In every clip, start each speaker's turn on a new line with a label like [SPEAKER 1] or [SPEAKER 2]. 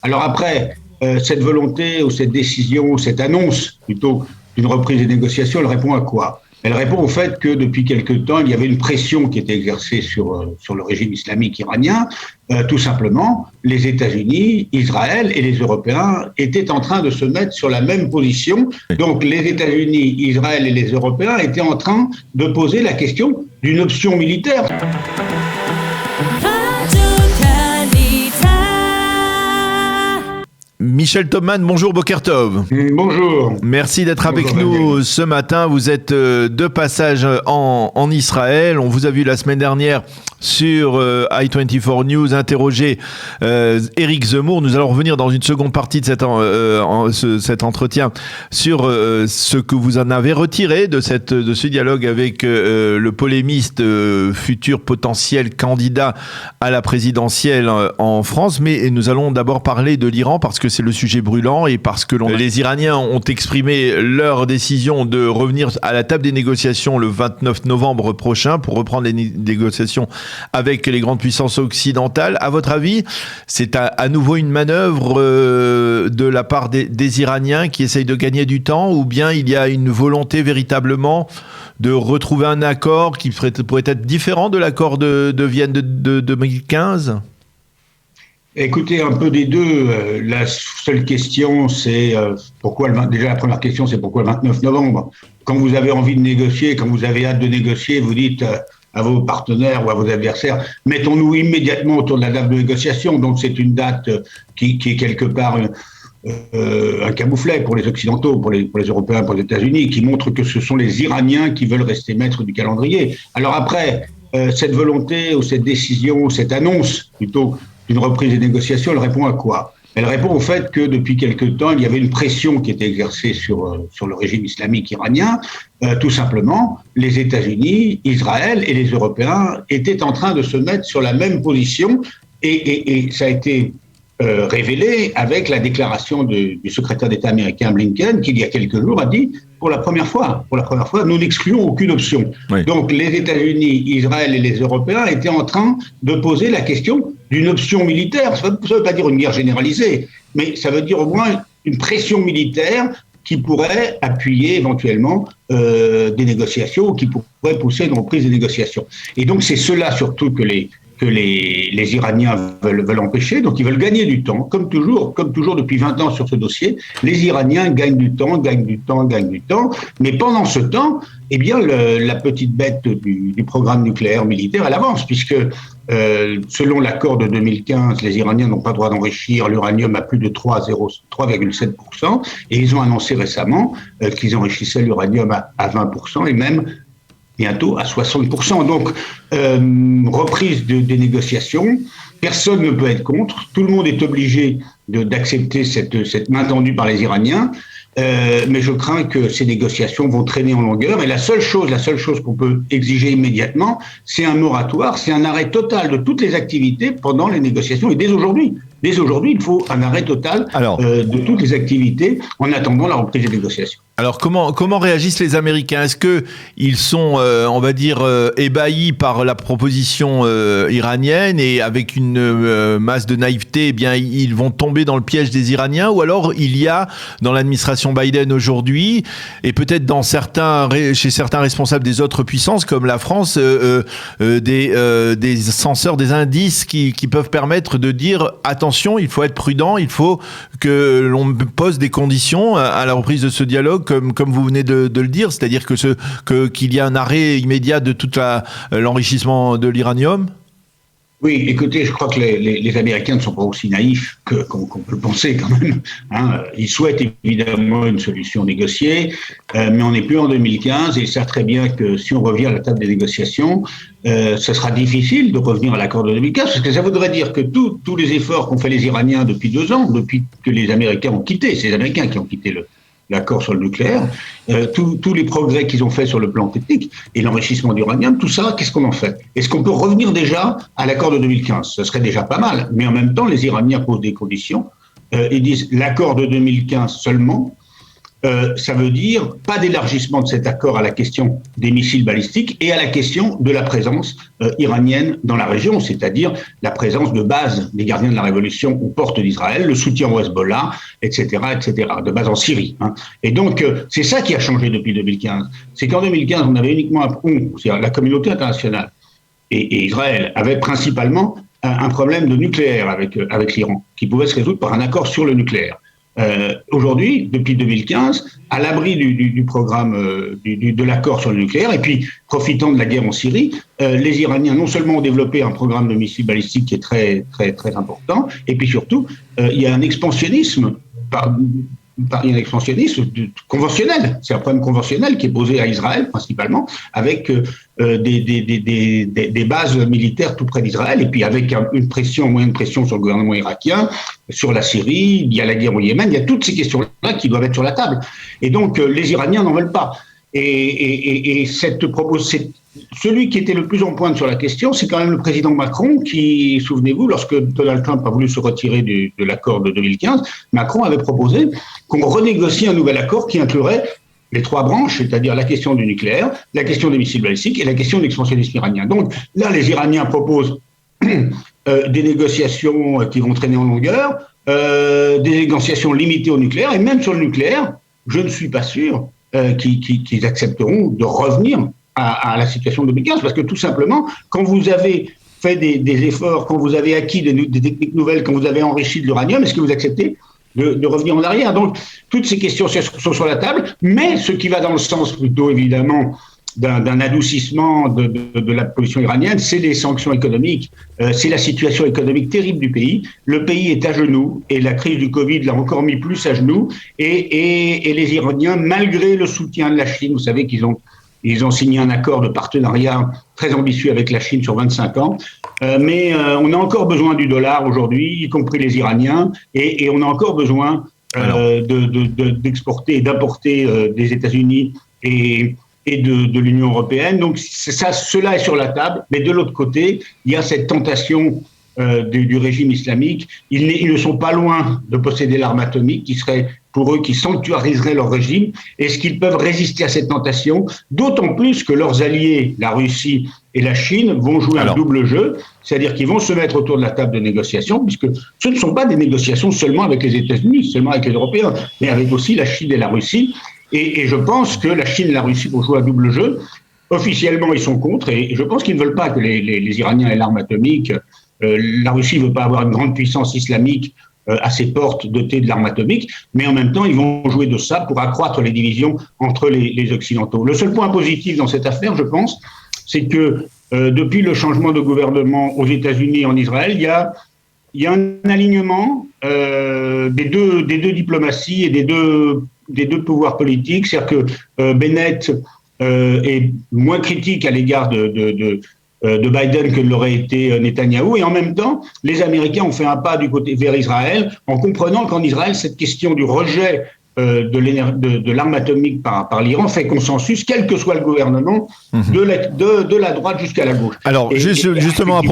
[SPEAKER 1] Alors après, cette volonté ou cette décision, cette annonce plutôt d'une reprise des négociations, elle répond à quoi? Elle répond au fait que depuis quelque temps, il y avait une pression qui était exercée sur le régime islamique iranien. Tout simplement, les États-Unis, Israël et les Européens étaient en train de se mettre sur la même position. Donc les États-Unis, Israël et les Européens étaient en train de poser la question d'une option militaire.
[SPEAKER 2] Michel Topman, bonjour Boker Tov.
[SPEAKER 1] Bonjour.
[SPEAKER 2] Merci d'être avec nous ce matin. Vous êtes de passage en Israël. On vous a vu la semaine dernière sur i24 News interroger Éric Zemmour. Nous allons revenir dans une seconde partie de cet entretien sur ce que vous en avez retiré de ce dialogue avec le polémiste futur potentiel candidat à la présidentielle en France. Mais nous allons d'abord parler de l'Iran parce que c'est le sujet brûlant et parce que les Iraniens ont exprimé leur décision de revenir à la table des négociations le 29 novembre prochain pour reprendre les négociations avec les grandes puissances occidentales. À votre avis, c'est à nouveau une manœuvre de la part des Iraniens qui essayent de gagner du temps, ou bien il y a une volonté véritablement de retrouver un accord qui pourrait être différent de l'accord de Vienne de 2015 ?
[SPEAKER 1] Écoutez, un peu des deux. La seule question, c'est pourquoi déjà la première question, c'est pourquoi le 29 novembre. Quand vous avez envie de négocier, quand vous avez hâte de négocier, vous dites à vos partenaires ou à vos adversaires, mettons-nous immédiatement autour de la table de négociation. Donc c'est une date qui est quelque part un camouflet pour les Occidentaux, pour les Européens, pour les États-Unis, qui montre que ce sont les Iraniens qui veulent rester maîtres du calendrier. Alors après, cette volonté ou cette décision, ou cette annonce plutôt d'une reprise des négociations, elle répond à quoi? Elle répond au fait que depuis quelque temps, il y avait une pression qui était exercée sur le régime islamique iranien. Tout simplement, les États-Unis, Israël et les Européens étaient en train de se mettre sur la même position et ça a été révélé avec la déclaration du secrétaire d'État américain Blinken qui, il y a quelques jours, a dit pour la première fois, nous n'excluons aucune option. Oui. Donc les États-Unis, Israël et les Européens étaient en train de poser la question d'une option militaire. Ça ne veut pas dire une guerre généralisée, mais ça veut dire au moins une pression militaire qui pourrait appuyer éventuellement des négociations, qui pourrait pousser une reprise des négociations. Et donc c'est cela surtout que les Iraniens veulent empêcher, donc ils veulent gagner du temps, comme toujours depuis 20 ans sur ce dossier. Les Iraniens gagnent du temps, mais pendant ce temps, eh bien, la petite bête du programme nucléaire militaire, elle avance, puisque selon l'accord de 2015, les Iraniens n'ont pas le droit d'enrichir l'uranium à plus de 3,7%, et ils ont annoncé récemment qu'ils enrichissaient l'uranium à 20%, et même bientôt à 60%. Donc, reprise des négociations, personne ne peut être contre, tout le monde est obligé d'accepter cette main tendue par les Iraniens, mais je crains que ces négociations vont traîner en longueur, et la seule chose qu'on peut exiger immédiatement, c'est un moratoire, c'est un arrêt total de toutes les activités pendant les négociations, et dès aujourd'hui, il faut un arrêt total de toutes les activités en attendant la reprise des négociations.
[SPEAKER 2] Alors comment réagissent les Américains? Est-ce qu'ils sont, on va dire, ébahis par la proposition iranienne et avec une masse de naïveté, eh bien ils vont tomber dans le piège des Iraniens? Ou alors il y a dans l'administration Biden aujourd'hui et peut-être chez certains responsables des autres puissances comme la France des censeurs, des indices qui peuvent permettre de dire attention, il faut être prudent, il faut que l'on pose des conditions à la reprise de ce dialogue comme vous venez de le dire, c'est-à-dire qu'il y a un arrêt immédiat de tout l'enrichissement de l'uranium?
[SPEAKER 1] Oui, écoutez, je crois que les Américains ne sont pas aussi naïfs qu'on peut le penser quand même. Ils souhaitent évidemment une solution négociée, mais on n'est plus en 2015 et ils savent très bien que si on revient à la table des négociations, ce sera difficile de revenir à l'accord de 2015, parce que ça voudrait dire que tous les efforts qu'ont fait les Iraniens depuis 2 ans, depuis que les Américains ont quitté, c'est les Américains qui ont quitté l'accord sur le nucléaire, tous les progrès qu'ils ont fait sur le plan technique et l'enrichissement d'uranium, tout ça, qu'est-ce qu'on en fait? Est-ce qu'on peut revenir déjà à l'accord de 2015? Ce serait déjà pas mal, mais en même temps, les Iraniens posent des conditions. Ils disent l'accord de 2015 seulement, ça veut dire pas d'élargissement de cet accord à la question des missiles balistiques et à la question de la présence iranienne dans la région, c'est-à-dire la présence de bases des gardiens de la révolution aux portes d'Israël, le soutien au Hezbollah, etc., de bases en Syrie. Et donc, c'est ça qui a changé depuis 2015. C'est qu'en 2015, on avait uniquement c'est-à-dire la communauté internationale et Israël avait principalement un problème de nucléaire avec l'Iran, qui pouvait se résoudre par un accord sur le nucléaire. Aujourd'hui, depuis 2015, à l'abri du programme de l'accord sur le nucléaire, et puis profitant de la guerre en Syrie, les Iraniens non seulement ont développé un programme de missiles balistiques qui est très très très important, et puis surtout, il y a un expansionnisme conventionnel. C'est un problème conventionnel qui est posé à Israël principalement, avec des bases militaires tout près d'Israël, et puis avec un moyen de pression sur le gouvernement irakien, sur la Syrie, il y a la guerre au Yémen, il y a toutes ces questions-là qui doivent être sur la table. Et donc, les Iraniens n'en veulent pas. Et celui qui était le plus en pointe sur la question, c'est quand même le président Macron qui, souvenez-vous, lorsque Donald Trump a voulu se retirer de l'accord de 2015, Macron avait proposé qu'on renégocie un nouvel accord qui inclurait les trois branches, c'est-à-dire la question du nucléaire, la question des missiles balistiques et la question de l'expansionnisme iranien. Donc là, les Iraniens proposent des négociations qui vont traîner en longueur, des négociations limitées au nucléaire, et même sur le nucléaire, je ne suis pas sûr qu'ils accepteront de revenir à la situation de 2015, parce que tout simplement, quand vous avez fait des efforts, quand vous avez acquis des techniques nouvelles, quand vous avez enrichi de l'uranium, est-ce que vous acceptez de revenir en arrière? Donc, toutes ces questions sont sur la table, mais ce qui va dans le sens plutôt, évidemment, d'un adoucissement de la position iranienne, c'est les sanctions économiques, c'est la situation économique terrible du pays. Le pays est à genoux, et la crise du Covid l'a encore mis plus à genoux, et les Iraniens, malgré le soutien de la Chine, vous savez qu'ils ont signé un accord de partenariat très ambitieux avec la Chine sur 25 ans. Mais on a encore besoin du dollar aujourd'hui, y compris les Iraniens, et on a encore besoin d'exporter et d'importer des États-Unis et de l'Union européenne. Donc cela est sur la table, mais de l'autre côté, il y a cette tentation du régime islamique. Ils ne sont pas loin de posséder l'arme atomique, qui serait pour eux, qui sanctuariserait leur régime. Est-ce qu'ils peuvent résister à cette tentation? D'autant plus que leurs alliés, la Russie et la Chine, vont jouer un double jeu, c'est-à-dire qu'ils vont se mettre autour de la table de négociation, puisque ce ne sont pas des négociations seulement avec les États-Unis, seulement avec les Européens, mais avec aussi la Chine et la Russie. Et je pense que la Chine et la Russie vont jouer un double jeu. Officiellement, ils sont contre, et je pense qu'ils ne veulent pas que les Iraniens aient l'arme atomique. La Russie ne veut pas avoir une grande puissance islamique à ses portes dotées de l'arme atomique, mais en même temps, ils vont jouer de ça pour accroître les divisions entre les Occidentaux. Le seul point positif dans cette affaire, je pense, c'est que depuis le changement de gouvernement aux États-Unis et en Israël, il y a un alignement des deux diplomaties et des deux pouvoirs politiques. C'est-à-dire que Bennett est moins critique à l'égard de Biden que l'aurait été Netanyahou, et en même temps, les Américains ont fait un pas du côté vers Israël en comprenant qu'en Israël, cette question du rejet de l'arme atomique par l'Iran fait consensus, quel que soit le gouvernement, de la droite jusqu'à la gauche.
[SPEAKER 2] Alors, justement à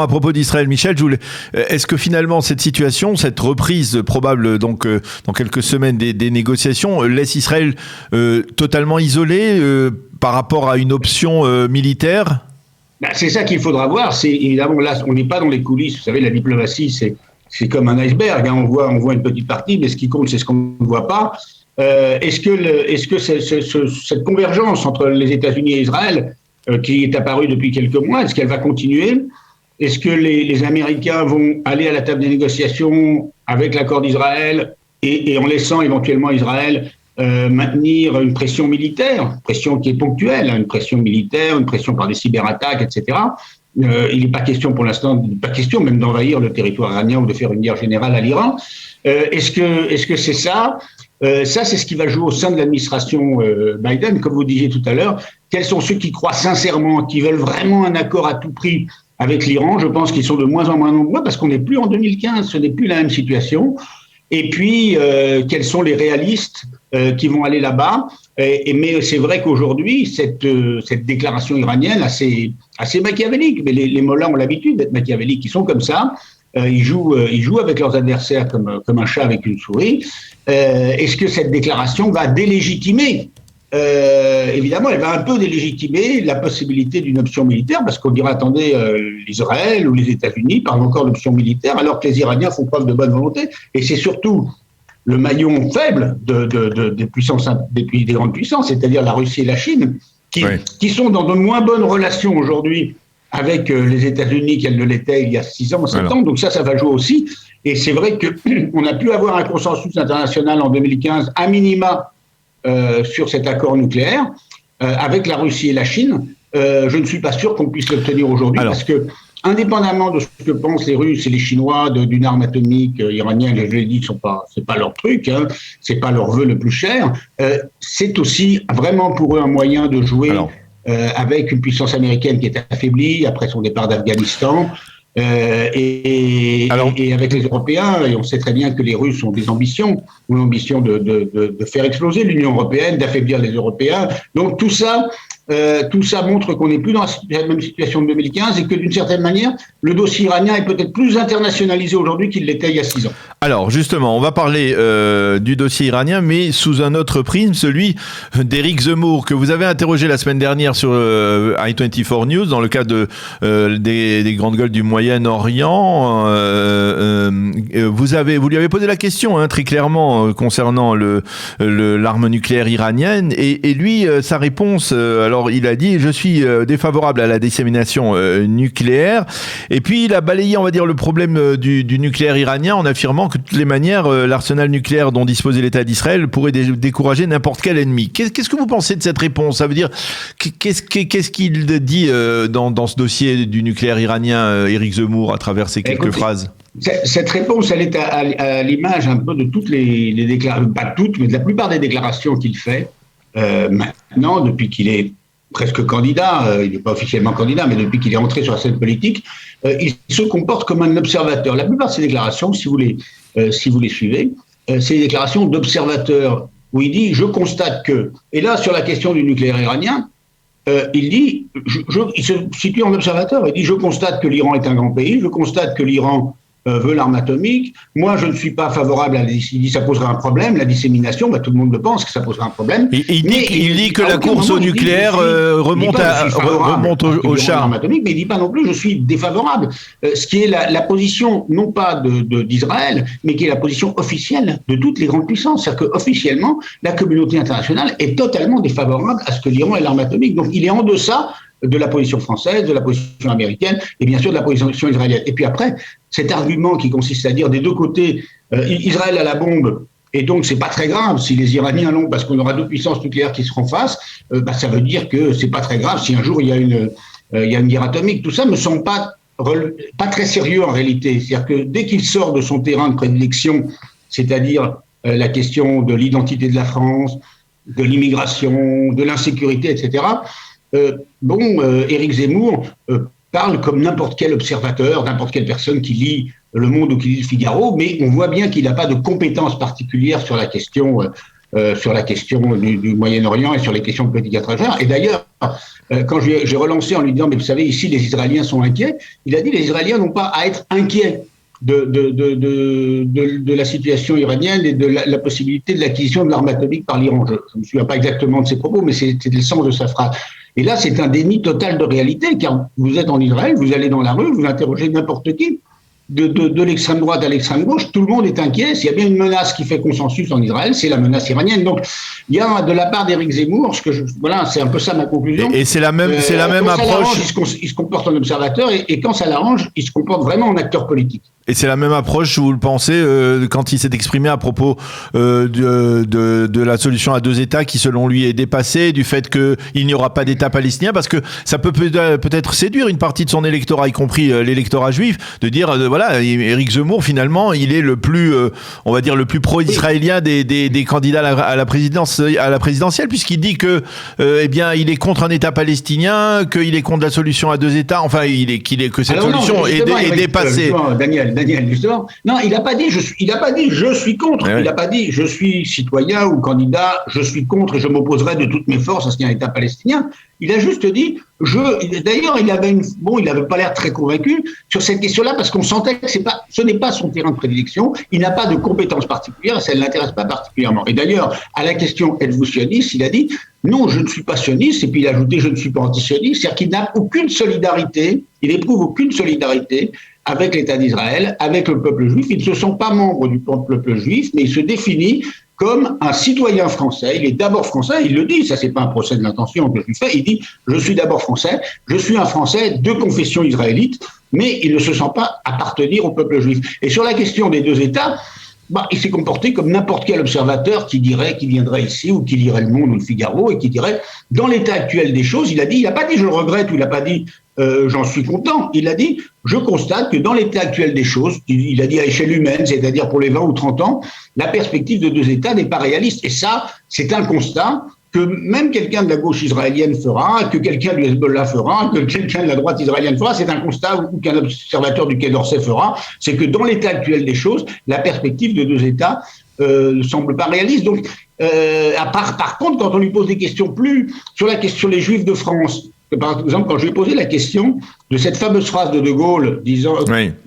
[SPEAKER 2] propos d'Israël, Michel, est-ce que finalement cette situation, cette reprise probable donc dans quelques semaines des négociations, laisse Israël totalement isolé par rapport à une option militaire?
[SPEAKER 1] C'est ça qu'il faudra voir. C'est évidemment là, on n'est pas dans les coulisses. Vous savez, la diplomatie, c'est comme un iceberg, on voit une petite partie, mais ce qui compte, c'est ce qu'on ne voit pas. Est-ce que cette convergence entre les États-Unis et Israël, qui est apparue depuis quelques mois, est-ce qu'elle va continuer? Est-ce que les Américains vont aller à la table des négociations avec l'accord d'Israël et en laissant éventuellement Israël maintenir une pression militaire, une pression qui est ponctuelle, une pression militaire, une pression par des cyberattaques, etc. Il n'est pas question pour l'instant, même d'envahir le territoire iranien ou de faire une guerre générale à l'Iran. Est-ce que c'est ça? Ça, c'est ce qui va jouer au sein de l'administration Biden, comme vous disiez tout à l'heure. Quels sont ceux qui croient sincèrement, qui veulent vraiment un accord à tout prix avec l'Iran? Je pense qu'ils sont de moins en moins nombreux parce qu'on n'est plus en 2015, ce n'est plus la même situation. Et puis, quels sont les réalistes qui vont aller là-bas? Mais c'est vrai qu'aujourd'hui, cette déclaration iranienne assez machiavélique, mais les mollahs ont l'habitude d'être machiavéliques, ils sont comme ça, Ils jouent avec leurs adversaires comme un chat avec une souris. Est-ce que cette déclaration va délégitimer évidemment, elle va un peu délégitimer la possibilité d'une option militaire, parce qu'on dira, attendez, l'Israël ou les États-Unis parlent encore d'option militaire, alors que les Iraniens font preuve de bonne volonté. Et c'est surtout le maillon faible des puissances, des grandes puissances, c'est-à-dire la Russie et la Chine, qui sont dans de moins bonnes relations aujourd'hui avec les États-Unis qu'elles ne l'étaient il y a 6 ans, 7 ans. Donc ça va jouer aussi. Et c'est vrai qu'on a pu avoir un consensus international en 2015, à minima, sur cet accord nucléaire, avec la Russie et la Chine. Je ne suis pas sûr qu'on puisse l'obtenir aujourd'hui, parce que, indépendamment de ce que pensent les Russes et les Chinois d'une arme atomique iranienne, je l'ai dit, c'est pas leur truc, hein, c'est pas leur vœu le plus cher, c'est aussi vraiment pour eux un moyen de jouer avec une puissance américaine qui est affaiblie après son départ d'Afghanistan, et avec les Européens, et on sait très bien que les Russes ont des ambitions, ont l'ambition de faire exploser l'Union européenne, d'affaiblir les Européens. Donc tout ça montre qu'on n'est plus dans la même situation de 2015 et que d'une certaine manière, le dossier iranien est peut-être plus internationalisé aujourd'hui qu'il l'était il y a 6 ans.
[SPEAKER 2] Alors justement, on va parler du dossier iranien, mais sous un autre prisme, celui d'Éric Zemmour, que vous avez interrogé la semaine dernière sur i24 News, dans le cadre des grandes gueules du Moyen-Orient. Vous lui avez posé la question, très clairement, concernant l'arme nucléaire iranienne, et lui, sa réponse... Alors, il a dit « Je suis défavorable à la dissémination nucléaire ». Et puis, il a balayé, on va dire, le problème du nucléaire iranien en affirmant que de toutes les manières, l'arsenal nucléaire dont disposait l'État d'Israël pourrait décourager n'importe quel ennemi. Qu'est-ce que vous pensez de cette réponse ? Ça veut dire, qu'est-ce qu'il dit dans ce dossier du nucléaire iranien, Éric Zemmour, à travers ces quelques phrases ?
[SPEAKER 1] Cette réponse, elle est à l'image un peu de toutes les déclarations, pas toutes, mais de la plupart des déclarations qu'il fait maintenant, depuis qu'il est presque candidat, il n'est pas officiellement candidat, mais depuis qu'il est entré sur la scène politique, il se comporte comme un observateur. La plupart de ces déclarations, si vous les suivez, c'est des déclarations d'observateur où il dit « je constate que ». Et là, sur la question du nucléaire iranien, il dit, il se situe en observateur, il dit « je constate que l'Iran est un grand pays, je constate que l'Iran veut l'arme atomique. Moi, je ne suis pas favorable à la dissémination. Il dit ça poserait un problème, la dissémination. Tout le monde le pense que ça poserait un problème.
[SPEAKER 2] Il dit que la course au nucléaire remonte au char.
[SPEAKER 1] Mais il ne dit pas non plus je suis défavorable. Ce qui est la position, non pas d'Israël, mais qui est la position officielle de toutes les grandes puissances. C'est-à-dire qu'officiellement, la communauté internationale est totalement défavorable à ce que l'Iran ait l'arme atomique. Donc, il est en deçà de la position française, de la position américaine et bien sûr de la position israélienne. Et puis après, cet argument qui consiste à dire des deux côtés, Israël a la bombe et donc c'est pas très grave si les Iraniens l'ont parce qu'on aura 2 puissances nucléaires qui seront face, ça veut dire que c'est pas très grave si un jour il y a une guerre atomique. Tout ça me semble pas très sérieux en réalité. C'est-à-dire que dès qu'il sort de son terrain de prédilection, c'est-à-dire la question de l'identité de la France, de l'immigration, de l'insécurité, etc., Éric Zemmour parle comme n'importe quel observateur, n'importe quelle personne qui lit Le Monde ou qui lit Le Figaro, mais on voit bien qu'il n'a pas de compétences particulières sur la question du Moyen-Orient et sur les questions de politique étrangère. Et d'ailleurs, quand j'ai relancé en lui disant « mais vous savez, ici, les Israéliens sont inquiets », il a dit « les Israéliens n'ont pas à être inquiets de la situation iranienne et de la possibilité de l'acquisition de l'arme atomique par l'Iran ». Je ne me souviens pas exactement de ses propos, mais c'était le sens de sa phrase. Et là, c'est un déni total de réalité, car vous êtes en Israël, vous allez dans la rue, vous interrogez n'importe qui, de l'extrême droite à l'extrême gauche, tout le monde est inquiet. S'il y a bien une menace qui fait consensus en Israël, c'est la menace iranienne. Donc, il y a de la part d'Éric Zemmour, c'est un peu ça ma conclusion.
[SPEAKER 2] Et c'est la même approche.
[SPEAKER 1] Il se comporte en observateur, et quand ça l'arrange, il se comporte vraiment en acteur politique.
[SPEAKER 2] Et c'est la même approche, vous le pensez, quand il s'est exprimé à propos de la solution à 2 États qui, selon lui, est dépassée, du fait qu'il n'y aura pas d'État palestinien, parce que ça peut-être séduire une partie de son électorat, y compris l'électorat juif, de dire, voilà, Éric Zemmour, finalement, il est le plus, on va dire, le plus pro-israélien des candidats à la présidentielle, puisqu'il dit que, il est contre un État palestinien, qu'il est contre la solution à 2 États, enfin, que cette solution est dépassée.
[SPEAKER 1] Daniel, Daniel, justement. Non, il n'a pas dit je suis contre. Il n'a pas dit je suis citoyen ou candidat, je suis contre et je m'opposerai de toutes mes forces à ce qu'il y a un État palestinien. Il a juste dit d'ailleurs, il avait pas l'air très convaincu sur cette question-là parce qu'on sentait que ce n'est pas son terrain de prédilection. Il n'a pas de compétences particulières, ça ne l'intéresse pas particulièrement. Et d'ailleurs, à la question êtes-vous sioniste, il a dit non, je ne suis pas sioniste, et puis il a ajouté je ne suis pas antisioniste, c'est-à-dire qu'il n'a aucune solidarité, il n'éprouve aucune solidarité avec l'État d'Israël, avec le peuple juif. Il ne se sent pas membre du peuple juif, mais il se définit comme un citoyen français. Il est d'abord français, il le dit, ça c'est pas un procès de l'intention que je lui fais, il dit je suis d'abord français, je suis un Français de confession israélite, mais il ne se sent pas appartenir au peuple juif. Et sur la question des deux États, il s'est comporté comme n'importe quel observateur qui viendrait ici ou qui lirait Le Monde ou Le Figaro et qui dirait, dans l'état actuel des choses, il n'a pas dit je le regrette ou il n'a pas dit j'en suis content, il a dit je constate que dans l'état actuel des choses, il a dit à échelle humaine, c'est-à-dire pour les 20 ou 30 ans, la perspective de deux États n'est pas réaliste. Et ça, c'est un constat que même quelqu'un de la gauche israélienne fera, que quelqu'un du Hezbollah fera, que quelqu'un de la droite israélienne fera, c'est un constat ou qu'un observateur du Quai d'Orsay fera, c'est que dans l'état actuel des choses, la perspective de deux États ne semble pas réaliste. Donc, par contre, quand on lui pose des questions plus sur la question des Juifs de France, par exemple, quand je lui ai posé la question de cette fameuse phrase de Gaulle,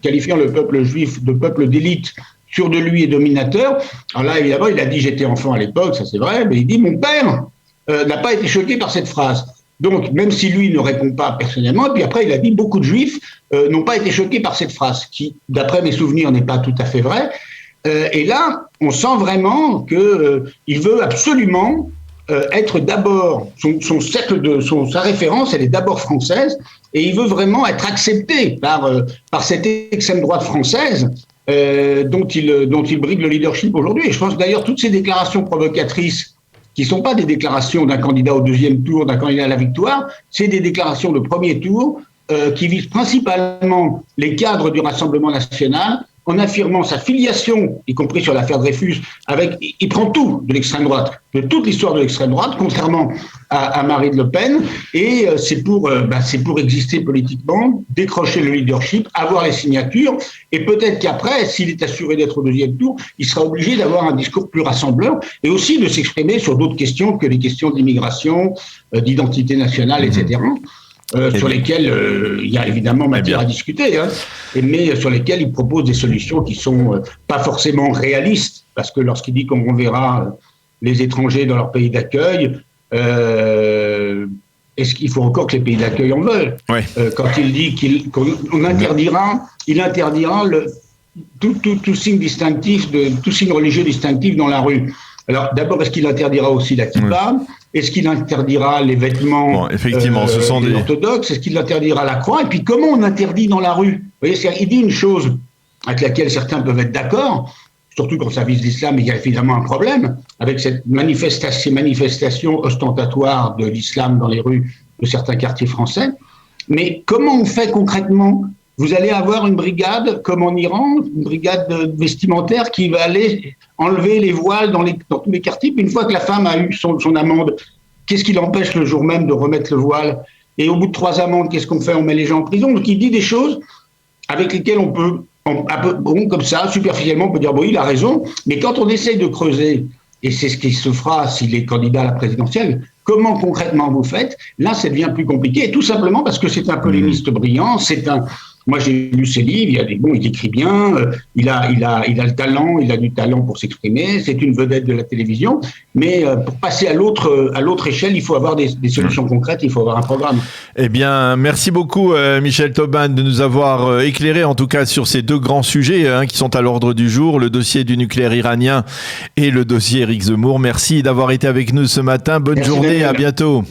[SPEAKER 1] qualifiant le peuple juif de peuple d'élite, sûr de lui et dominateur, alors là, évidemment, il a dit j'étais enfant à l'époque, ça c'est vrai, mais il dit mon père n'a pas été choqué par cette phrase. Donc, même si lui ne répond pas personnellement, et puis après, il a dit beaucoup de Juifs n'ont pas été choqués par cette phrase, qui, d'après mes souvenirs, n'est pas tout à fait vrai. Et là, on sent vraiment qu'il veut absolument être d'abord, sa référence, elle est d'abord française, et il veut vraiment être accepté par cette extrême droite française dont il brigue le leadership aujourd'hui. Et je pense d'ailleurs toutes ces déclarations provocatrices qui ne sont pas des déclarations d'un candidat au deuxième tour, d'un candidat à la victoire, c'est des déclarations de premier tour qui visent principalement les cadres du Rassemblement national, en affirmant sa filiation, y compris sur l'affaire Dreyfus, il prend tout de l'extrême droite, de toute l'histoire de l'extrême droite, contrairement à Marine Le Pen, et c'est pour exister politiquement, décrocher le leadership, avoir les signatures, et peut-être qu'après, s'il est assuré d'être au deuxième tour, il sera obligé d'avoir un discours plus rassembleur, et aussi de s'exprimer sur d'autres questions que les questions d'immigration, d'identité nationale, etc., sur lesquels il y a évidemment matière à discuter, mais sur lesquels il propose des solutions qui sont pas forcément réalistes, parce que lorsqu'il dit qu'on renverra les étrangers dans leur pays d'accueil, est-ce qu'il faut encore que les pays d'accueil en veulent? Quand il dit qu'on interdira, tout signe distinctif, tout signe religieux distinctif dans la rue. Alors, d'abord, est-ce qu'il interdira aussi la kippa? Est-ce qu'il interdira les vêtements des orthodoxes? Est-ce qu'il interdira la croix? Et puis, comment on interdit dans la rue? Vous voyez, il dit une chose avec laquelle certains peuvent être d'accord, surtout quand ça vise l'islam, il y a évidemment un problème avec ces manifestations ostentatoires de l'islam dans les rues de certains quartiers français. Mais comment on fait concrètement? Vous allez avoir une brigade, comme en Iran, une brigade vestimentaire qui va aller enlever les voiles dans tous les quartiers. Puis une fois que la femme a eu son amende, qu'est-ce qui l'empêche le jour même de remettre le voile? Et au bout de 3 amendes, qu'est-ce qu'on fait? On met les gens en prison. Donc il dit des choses avec lesquelles on peut, comme ça, superficiellement, on peut dire bon, il a raison. Mais quand on essaye de creuser, et c'est ce qui se fera s'il est candidat à la présidentielle, comment concrètement vous faites? Là, ça devient plus compliqué, et tout simplement parce que c'est un polémiste brillant, moi, j'ai lu ses livres, il écrit bien, il a le talent, il a du talent pour s'exprimer, c'est une vedette de la télévision, mais pour passer à l'autre échelle, il faut avoir des solutions concrètes, il faut avoir un programme.
[SPEAKER 2] Eh bien, merci beaucoup Michel Tobin de nous avoir éclairé en tout cas sur ces 2 grands sujets qui sont à l'ordre du jour, le dossier du nucléaire iranien et le dossier Éric Zemmour. Merci d'avoir été avec nous ce matin, bonne journée, à bientôt.